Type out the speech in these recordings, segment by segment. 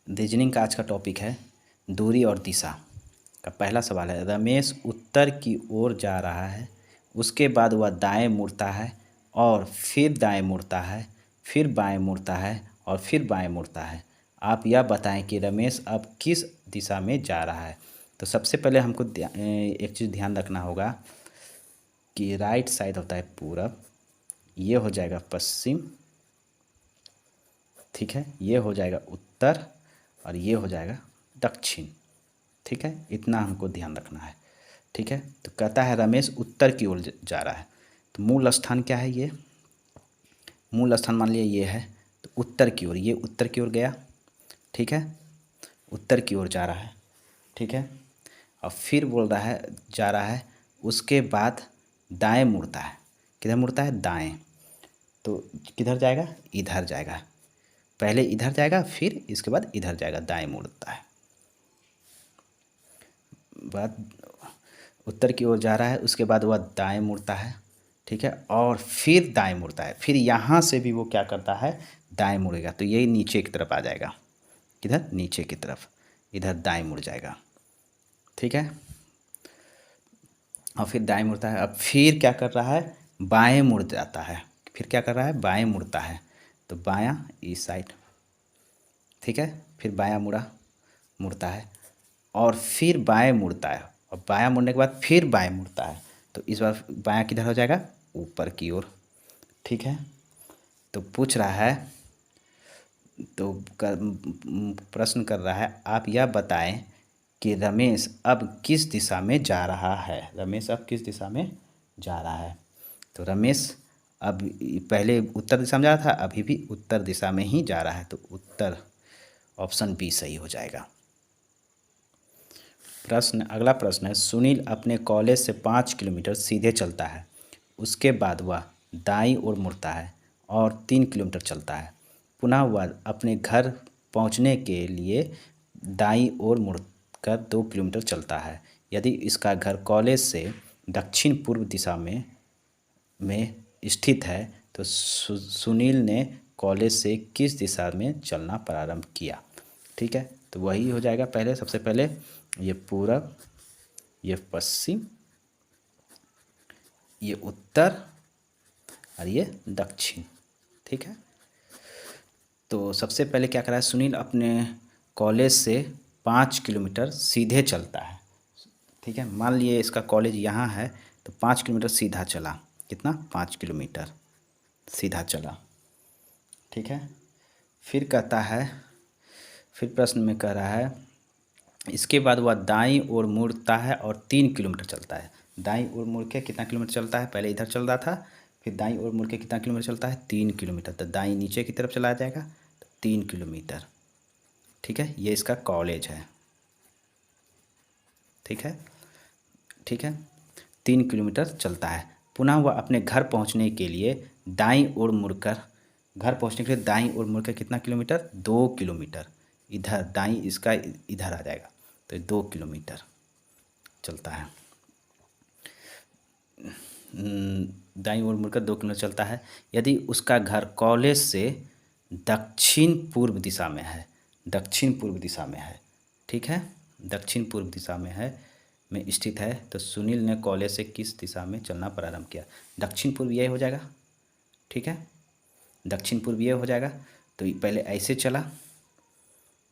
Reasoning का आज का टॉपिक है दूरी और दिशा का। पहला सवाल है, रमेश उत्तर की ओर जा रहा है, उसके बाद वह दाएं मुड़ता है और फिर दाएं मुड़ता है, फिर बाएं मुड़ता है और फिर बाएं मुड़ता है। आप यह बताएं कि रमेश अब किस दिशा में जा रहा है। तो सबसे पहले हमको एक चीज़ ध्यान रखना होगा कि राइट साइड होता है पूरब, ये हो जाएगा पश्चिम, ठीक है, ये हो जाएगा उत्तर और ये हो जाएगा दक्षिण। ठीक है, इतना हमको ध्यान रखना है। ठीक है, तो कहता है रमेश उत्तर की ओर जा रहा है, तो मूल स्थान क्या है, ये मूल स्थान मान लिया ये है, तो उत्तर की ओर, ये उत्तर की ओर गया। ठीक है, उत्तर की ओर जा रहा है। ठीक है, और फिर बोल रहा है जा रहा है, उसके बाद दाएं मुड़ता है। किधर मुड़ता है? दाएं। तो किधर जाएगा? इधर जाएगा। पहले इधर जाएगा, फिर इसके बाद इधर जाएगा, दाएं मुड़ता है। बात उत्तर की ओर जा रहा है, उसके बाद वह दाएं मुड़ता है। ठीक है, और फिर दाएं मुड़ता है, फिर यहाँ से भी वो क्या करता है? दाएं मुड़ेगा। तो यही नीचे की तरफ आ जाएगा। किधर? नीचे की तरफ, इधर दाएं मुड़ जाएगा। ठीक है, और फिर दाएं मुड़ता है। अब फिर क्या कर रहा है? बाएं मुड़ जाता है। फिर क्या कर रहा है? बाएं मुड़ता है। तो बायां इस साइड, ठीक है, फिर बायां मुड़ता है और फिर बाएं मुड़ता है, और बायां मुड़ने के बाद फिर बाएं मुड़ता है। तो इस बार बायां किधर हो जाएगा? ऊपर की ओर। ठीक है, तो पूछ रहा है, तो प्रश्न कर रहा है, आप यह बताएं कि रमेश अब किस दिशा में जा रहा है। रमेश अब किस दिशा में जा रहा है? तो रमेश अब पहले उत्तर दिशा में जा रहा था, अभी भी उत्तर दिशा में ही जा रहा है। तो उत्तर, ऑप्शन बी सही हो जाएगा। अगला प्रश्न है, सुनील अपने कॉलेज से 5 किलोमीटर सीधे चलता है, उसके बाद वह दाईं ओर मुड़ता है और 3 किलोमीटर चलता है। पुनः वह अपने घर पहुंचने के लिए दाईं ओर मुड़कर 2 किलोमीटर चलता है। यदि इसका घर कॉलेज से दक्षिण पूर्व दिशा में स्थित है, तो सुनील ने कॉलेज से किस दिशा में चलना प्रारंभ किया। ठीक है, तो वही हो जाएगा। पहले सबसे पहले ये पूरब, ये पश्चिम, ये उत्तर और ये दक्षिण। ठीक है, तो सबसे पहले क्या करा है? सुनील अपने कॉलेज से 5 किलोमीटर सीधे चलता है। ठीक है, मान लिए इसका कॉलेज यहाँ है, तो 5 किलोमीटर सीधा चला। कितना? 5 किलोमीटर सीधा चला। ठीक है, फिर कहता है, फिर प्रश्न में कह रहा है, इसके बाद वह दाईं ओर मुड़ता है और 3 किलोमीटर चलता है। दाईं ओर मुड़ के कितना किलोमीटर चलता है? पहले इधर चल रहा था, फिर दाईं ओर मुड़ के कितना किलोमीटर चलता है? 3 किलोमीटर। तो दाईं नीचे की तरफ चला जाएगा, तो 3 किलोमीटर। ठीक है, ये इसका कॉलेज है। ठीक है, ठीक है, 3 किलोमीटर चलता है। पुनः वह अपने घर पहुंचने के लिए दाईं ओर मुड़कर, घर पहुंचने के लिए दाईं ओर मुड़कर कितना किलोमीटर? 2 किलोमीटर। इधर दाईं इसका इधर आ जाएगा, तो 2 किलोमीटर चलता है। दाईं ओर मुड़कर 2 किलोमीटर चलता है। यदि उसका घर कॉलेज से दक्षिण पूर्व दिशा में है, दक्षिण पूर्व दिशा में है, ठीक है, दक्षिण पूर्व दिशा में स्थित है, तो सुनील ने कॉलेज से किस दिशा में चलना प्रारंभ किया। दक्षिण पूर्व ये हो जाएगा। ठीक है, दक्षिण पूर्व ये हो जाएगा। तो पहले ऐसे चला,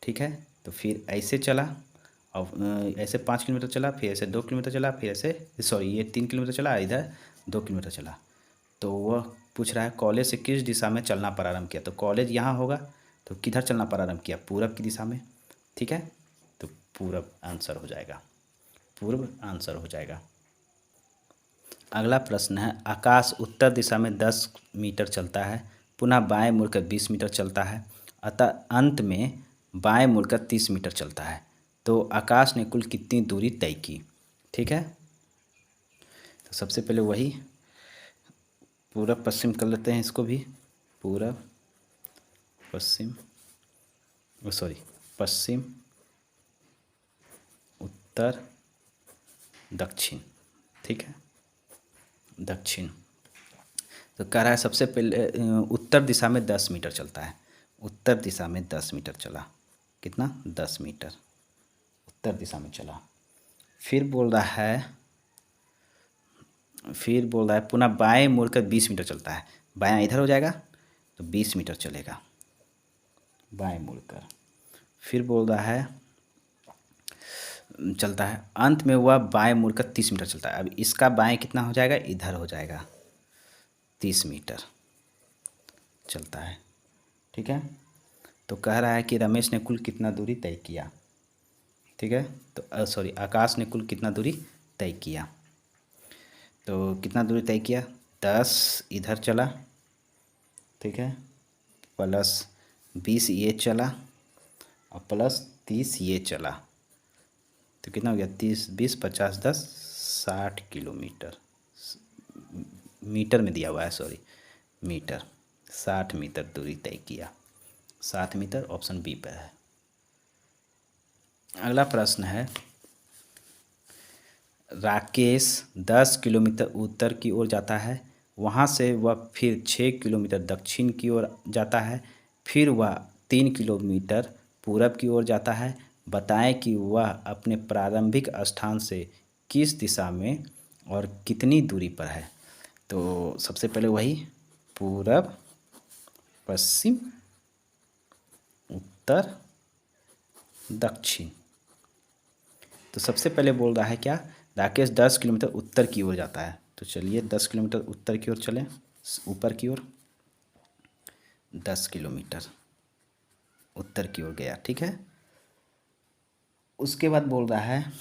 ठीक है, तो फिर ऐसे चला और ऐसे 5 किलोमीटर चला, फिर ऐसे 2 किलोमीटर चला, फिर ऐसे सॉरी ये 3 किलोमीटर चला, इधर 2 किलोमीटर चला। तो वह पूछ रहा है कॉलेज से किस दिशा में चलना प्रारंभ किया। तो कॉलेज यहाँ होगा, तो किधर चलना प्रारंभ किया? पूरब की दिशा में। ठीक है, तो पूरब आंसर हो जाएगा, पूर्व आंसर हो जाएगा। अगला प्रश्न है, आकाश उत्तर दिशा में 10 मीटर चलता है, पुनः बाएं मुड़कर 20 मीटर चलता है, अतः अंत में बाएं मुड़कर 30 मीटर चलता है। तो आकाश ने कुल कितनी दूरी तय की। ठीक है, तो सबसे पहले वही पूरब पश्चिम कर लेते हैं इसको भी। पूरब पश्चिम, सॉरी पश्चिम उत्तर दक्षिण। ठीक है, दक्षिण। तो कह रहा है सबसे पहले उत्तर दिशा में 10 मीटर चलता है, उत्तर दिशा में 10 मीटर चला। कितना 10 मीटर उत्तर दिशा में चला। फिर बोल रहा है पुनः बाएं मुड़कर 20 मीटर चलता है। बायां इधर हो जाएगा तो 20 मीटर चलेगा बाएं मुड़कर। फिर बोल रहा है चलता है, अंत में वह बाएं मुड़कर 30 मीटर चलता है। अब इसका बाएं कितना हो जाएगा, इधर हो जाएगा 30 मीटर चलता है। ठीक है, तो कह रहा है कि रमेश ने कुल कितना दूरी तय किया। ठीक है, तो सॉरी आकाश ने कुल कितना दूरी तय किया। तो कितना दूरी तय किया, 10 इधर चला, ठीक है, प्लस 20 ये चला और प्लस 30 ये चला, तो कितना हो गया 30 20 50 10 60 किलोमीटर। मीटर में दिया हुआ है, सॉरी मीटर, 60 मीटर दूरी तय किया। 60 मीटर ऑप्शन बी पर है। अगला प्रश्न है, राकेश 10 किलोमीटर उत्तर की ओर जाता है, वहाँ से वह फिर 6 किलोमीटर दक्षिण की ओर जाता है, फिर वह 3 किलोमीटर पूरब की ओर जाता है। बताएं कि वह अपने प्रारंभिक स्थान से किस दिशा में और कितनी दूरी पर है। तो सबसे पहले वही पूरब, पश्चिम, उत्तर, दक्षिण। तो सबसे पहले बोल रहा है क्या, राकेश 10 किलोमीटर उत्तर की ओर जाता है। तो चलिए 10 किलोमीटर उत्तर की ओर चलें, ऊपर की ओर 10 किलोमीटर उत्तर की ओर गया। ठीक है, उसके बाद बोल रहा है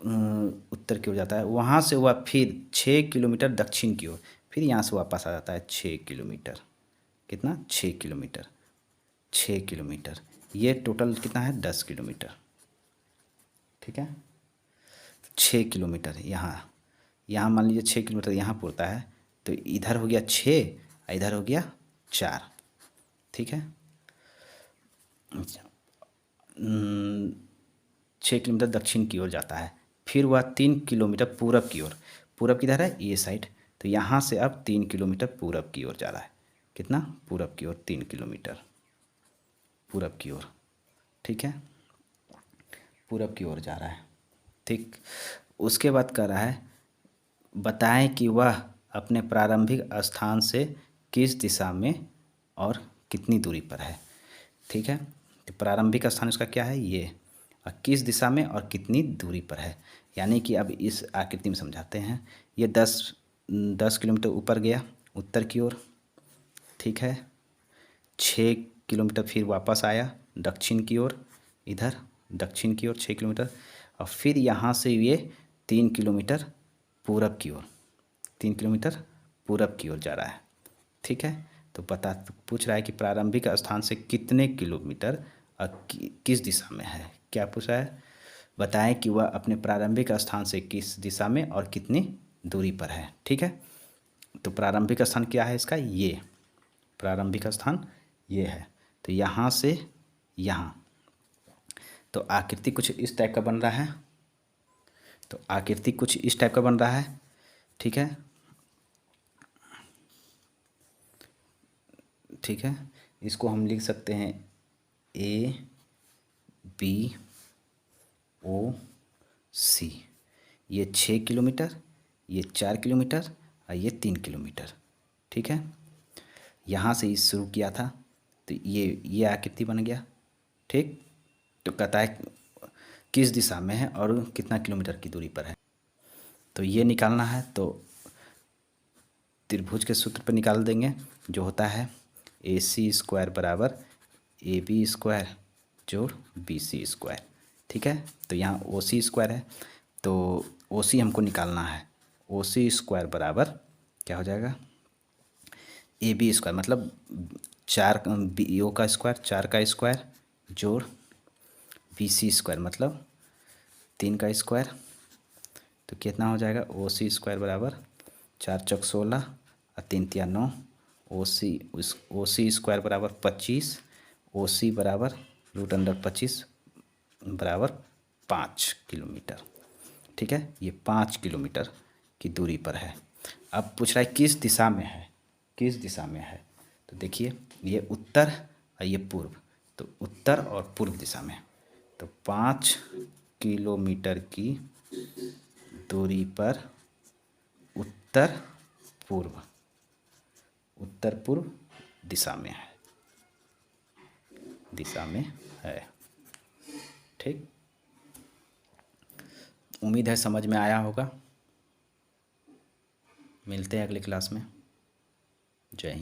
उत्तर की ओर जाता है, वहाँ से वह फिर 6 किलोमीटर दक्षिण की ओर, फिर यहाँ से वापस आ जाता है 6 किलोमीटर। कितना 6 किलोमीटर, 6 किलोमीटर, ये टोटल कितना है 10 किलोमीटर। ठीक है, 6 किलोमीटर यहाँ मान लीजिए 6 किलोमीटर यहाँ पड़ता है, तो इधर हो गया 6, इधर हो गया 4। ठीक है, 6 किलोमीटर दक्षिण की ओर जाता है, फिर वह 3 किलोमीटर पूरब की ओर, पूरब किधर है ये साइड, तो यहाँ से अब 3 किलोमीटर पूरब की ओर जा रहा है। कितना पूरब की ओर 3 किलोमीटर पूरब की ओर। ठीक है, पूरब की ओर जा रहा है। ठीक, उसके बाद कह रहा है बताएं कि वह अपने प्रारंभिक स्थान से किस दिशा में और कितनी दूरी पर है। ठीक है, तो प्रारंभिक स्थान इसका क्या है ये, और किस दिशा में और कितनी दूरी पर है। यानी कि अब इस आकृति में समझाते हैं। ये 10 किलोमीटर ऊपर गया उत्तर की ओर। ठीक है, 6 किलोमीटर फिर वापस आया दक्षिण की ओर, इधर दक्षिण की ओर 6 किलोमीटर, और फिर यहाँ से ये 3 किलोमीटर पूरब की ओर, 3 किलोमीटर पूरब की ओर जा रहा है। ठीक है, तो पूछ रहा है कि प्रारंभिक स्थान से कितने किलोमीटर और किस दिशा में है। क्या पूछ रहा है, बताएं कि वह अपने प्रारंभिक स्थान से किस दिशा में और कितनी दूरी पर है। ठीक है, तो प्रारंभिक स्थान क्या है इसका, ये प्रारंभिक स्थान ये है, तो यहाँ से यहाँ, तो आकृति कुछ इस टाइप का बन रहा है। तो आकृति कुछ इस टाइप का बन रहा है। ठीक है, ठीक है, इसको हम लिख सकते हैं ABOC। ये 6 किलोमीटर, ये 4 किलोमीटर और ये 3 किलोमीटर। ठीक है, यहाँ से इस शुरू किया था, तो ये आकृति बन गया। ठीक, तो कहता है किस दिशा में है और कितना किलोमीटर की दूरी पर है, तो ये निकालना है। तो त्रिभुज के सूत्र पर निकाल देंगे, जो होता है AC² बराबर AB² जोड़ BC²। ठीक है, तो यहाँ OC² है, तो OC हमको निकालना है। OC² बराबर क्या हो जाएगा, AB² मतलब 4 BO का स्क्वायर, 4 का स्क्वायर जोड़ BC² मतलब 3 का स्क्वायर, तो कितना हो जाएगा OC² बराबर 4 चौक 16 और 3 तिया 9। OC² बराबर 25, OC बराबर √25 बराबर 5 किलोमीटर। ठीक है, ये 5 किलोमीटर की दूरी पर है। अब पूछ रहा है किस दिशा में है, किस दिशा में है। तो देखिए ये उत्तर और ये पूर्व, तो उत्तर और पूर्व दिशा में। तो 5 किलोमीटर की दूरी पर उत्तर पूर्व दिशा में है। ठीक, उम्मीद है समझ में आया होगा। मिलते हैं अगली क्लास में। जय हिंद।